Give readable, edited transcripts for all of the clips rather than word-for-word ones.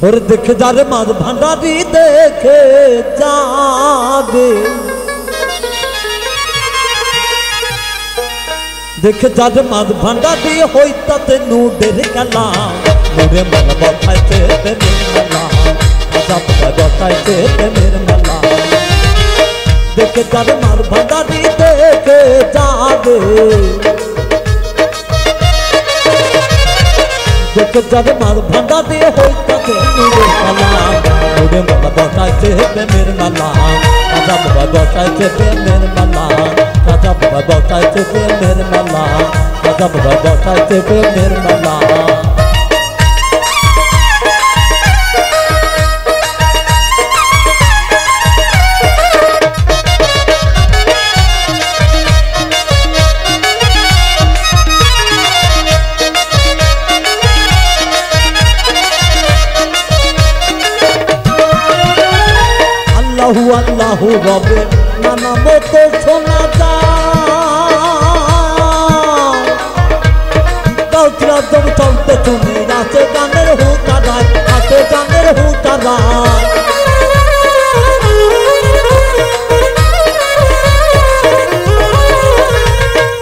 और देख जारे माद भांडारी देखे जागे देख जारे माद भांडारी होइताते नुडेर गला नुरे मन बठाइते प्रेमेर मेला जब बठाइते प्रेमेर मेला देख जारे माद भांडारी देखे जागे देख जारे माद भांडारी होइताते नुडेर गला नुरे मन बठाइते प्रेमेर मेला जब बठाइते प्रेमेर मेला जब बठाइते प्रेमेर मेला जब बठाइते प्रेमेर मेला আল্লাহু রবে নানা মতো শোনা যায় কাউতরা জব চলতে শুনে আছে গানের হুতারায় আছে গানের হুতারায়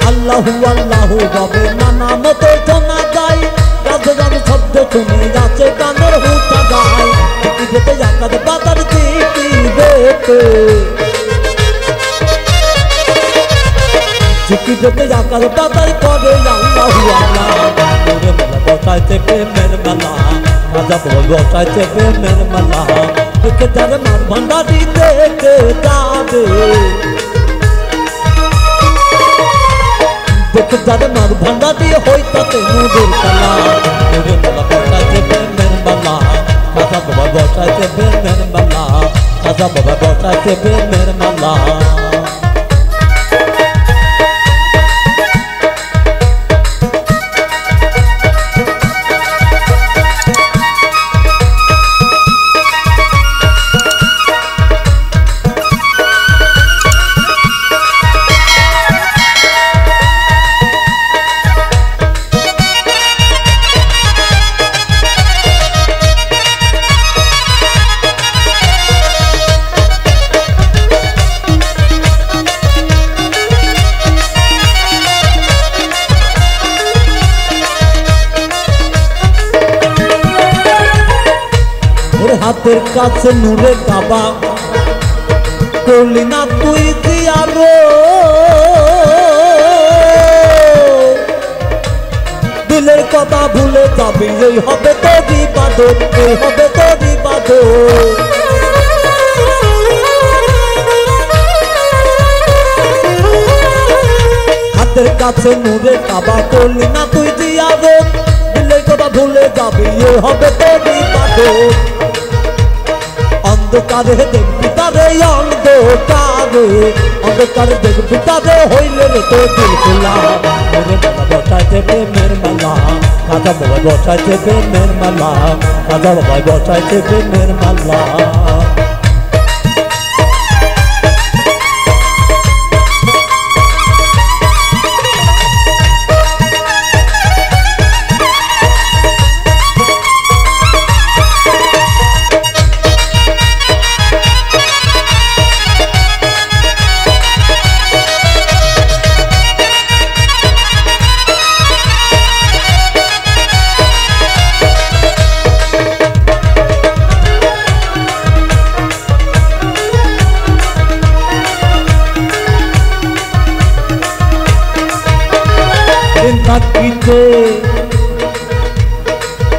আল্লাহু রবে নানা মতো শোনা যায় রাজ রাজ শব্দ শুনে আছে গানের হুতারায় যেতে জাকাত বাজার চিকিতে জাকাত বাজার করে আল্লাহু আল্লাহ নুরে মেলা বসাইতে প্রেমের মেলা রাজা বসাইতে প্রেমের মেলা দেখে যারে মার ভান্ডারি দেখে যাবে দেখে যারে মার ভান্ডারি হইতাতে নুরের খেলা নুরে মেলা বসাইতে প্রেমের মেলা রাজা বসাইতে প্রেমের মেলা রাজা বসাইতে প্রেমের মেলা হাতের কাছে নূরে কাবা করলি না তুই দিয়ারো দিলের কথা ভুলে যাবি এই হবে তোরই বাদর এই হবে তোরই বাদর হাতের কাছে নূরে কাবা করলি না তুই দিয়ারো দিলের কথা ভুলে যাবি এই হবে তোরই বাদর অন্ধকারে দেখবি তারে অন্ধকারে অন্ধকারে দেখবি তারে হইলে রে তো দিল খোলা ওরে বাবা বসাইতে প্রেমের মেলা রাজা বাবা বসাইতে প্রেমের মেলা রাজা বাবা বসাইতে প্রেমের মেলা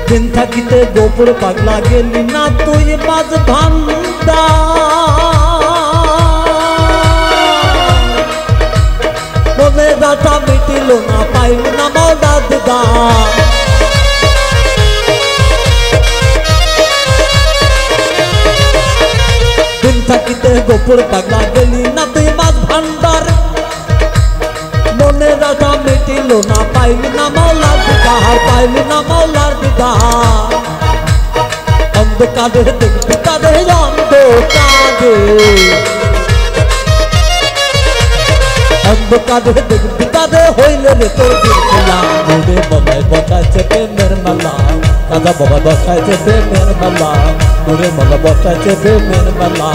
দিন থাকিতে গোপুর পাগলা গেলি না তুই মাঝ ভান্ডা মনে রাটা মিটিল না পাইল না মৌলা দিদা দিন থাকিতে গোপুর পাগলা গেলি না তুই মাঝ ভান্ডার মনে রাটা মিটিল না পাইল না মৌলার দিদার পাইল না মৌলার দিদার অন্ধকারে দেখবি তারে অন্ধকারে অন্ধকারে দেখবি তারে হইলে রে তোর দিল খোলা নুরে বলায় বসাইছে প্রেমের মেলা রাজা বাবা বসাইছে প্রেমের মেলা ওরে মালা বসাইছে প্রেমের মেলা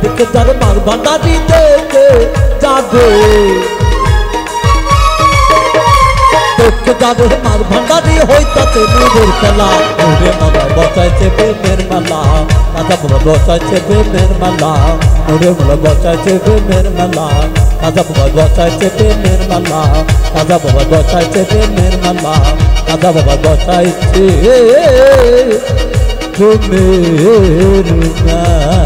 দেখে যার মার ভান্ডারি দেখে যাবে দেখে যাবে মার ভান্ডারি হইতাছে নূরের খেলা ওরে মালা বসাইছে প্রেমের মেলা রাজা বাবা বসাইছে প্রেমের মেলা ওরে মালা বসাইছে প্রেমের মেলা রাজা বাবা বসাইছে প্রেমের মেলা রাজা বাবা বসাইছে প্রেমের মেলা রাজা বাবা বসাইছে প্রেমের মেলা